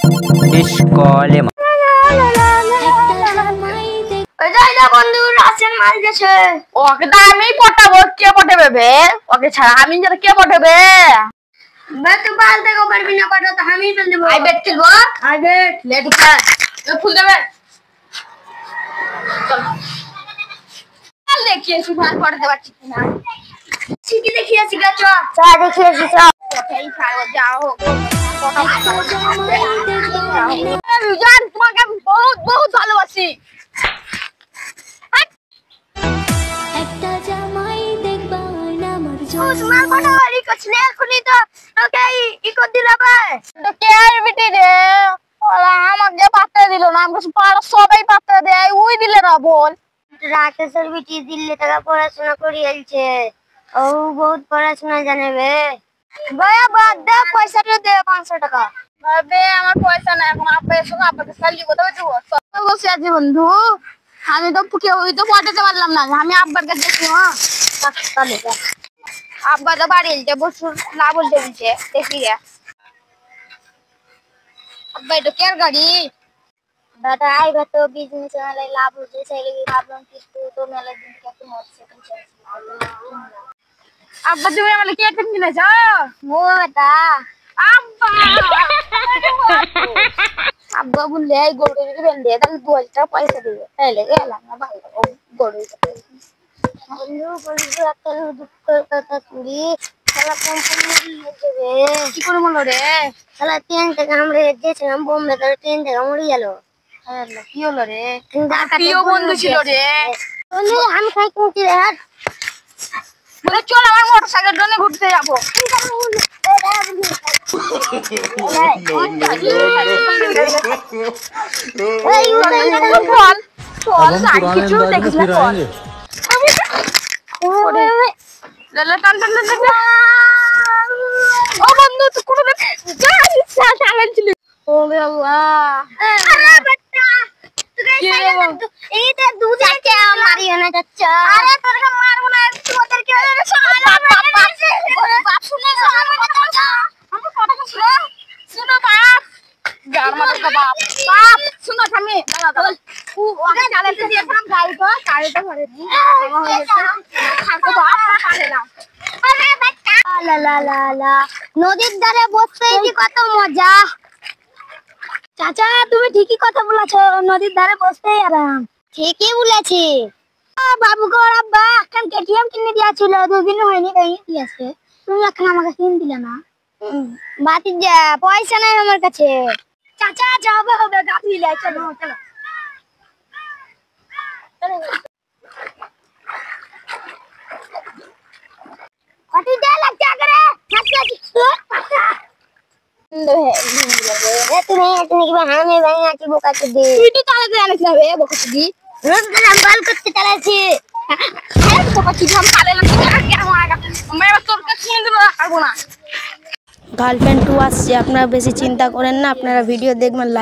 স্কলে বন্ধু রাসেল মাল গেছে। ওকে তো আমি পটাবো, কে পটাবে বে? ওকে ছাড়া আমি যেটা কে পটাবে? বে তুই পালতে কো পারবি না, পাটা তো আমি ফেল দেব। আই বেট খেলবো। আই বেট লেট খা এ ফুল দেবে। চল চল দেখিয়ে সুপার পটাতে পারছি না। ঠিকই দেখিয়েছি গা, চ চা দেখিয়েছি চ। এই ছাড়ো যাও রুজান, তোমাকে আমি বহুত বহুত ভালোবাসি। উসমান কোটা ওই কছলে এখনি তো ওকে ই কর দিলা ভাই। তো কে আর বিটি রে, ওরা আমাকে পাত্তা দিল না, আমাকে পাড়া সবাই পাত্তা দেয়, ওই দিলে না বল। রাকেশের বিটি দিল্লি থেকে পড়াশোনা করে এলছে, ও বহুত পড়াশোনা জানে বে। ভাইয়া বাদ দে, পয়সাটা দে 500 টাকা। আবে আমার পয়সা নাই, এখন আপনি সঙ্গে আপনাকে স্যালারি কত দেবো? সব বসে আছি বন্ধু, আমি তো ওই তো পটাতে পারলাম না, আমি আব্বার কাছে দেখি। হ্যাঁ তাহলে আব্বা তো বাড়ি এলছে, বসুর না বলতে বলছে, দেখি রে। আব্বা এটা কের গাড়ি? দাদা আইবা তো বিজনেস মেলায় লাভ হচ্ছে, সেই লাগি ভাবলাম কিছু তো মেলা দিন কত মরছে। আব্বা তুমি আমাকে কে কিনে কিনেছ? ও বেটা আব্বা আব্বা বললে এই গরু যদি বেঁধে তাহলে 2000 টাকা পয়সা দিবে, তাইলে গেলাম না ভাই গরু। বন্ধু বন্ধু একটা দুঃখ কথা শুনি, শালা কোম্পানি নিয়ে যাবে। কি করে বললো রে? শালা ট্রেন থেকে আমরা গেছিলাম বোম্বে, তাহলে ট্রেন থেকে মরে গেল। আল্লাহ, কি হলো রে? ঢাকাতে প্রিয় বন্ধু ছিল রে। বন্ধু আমি খাই কিনছি রে। বলে চল আমার মোটরসাইকেল জন্য ঘুরতে যাবো। কিছু দেখিস না ও বন্ধু তুই কোনো চালাচ্ছিলি? ও আল্লাহ, এইটা দুধে মারিও না যাচ্ছে। আরে তোরকে মারবো না, তোদেরকে বাপ শুনে আমার কথা শুনো বাপ, গার মারা বাপ বাপ শুনো থামি দাদা ওকে চালাতে দিয়েছিলাম গাড়িটা ঘরে দি থাকো বাপ পারেলাম। আরে বাচ্চা লা লা লা লা, নদীর ধারে বসতে কি কত মজা। চাচা তুমি ঠিকই কথা বলেছো, নদীর ধারে বসতেই আরাম। ঠিকই বলেছি। বাবু গো আব্বা এখন কেটিএম কিনে দিয়েছিল, 2 দিন হয়নি তাই দিয়েছে, তুমি এখন আমাকে কিনে দিলে না। বাতি যা পয়সা নাই আমার কাছে। চাচা যাবে হবে গাড়ি লাই, চলো চলো কটি দে লাগছে করে হাসি তুমি কি হামে ভাই আছি বোকাতে দি। তুই তো চালাতে জানিস না রে বকছি দি, রোজ গেলাম বাল করতে চালাচ্ছি। বকছি আমি পারেলাম কি আর কি আমার আমি এবার তোর কাছে কিনে দেবো, পারবো না। গার্লফ্রেন্ড 2 আসছে, আপনারা বেশি চিন্তা করেন না, আপনারা ভিডিও দেখবেন, লাইক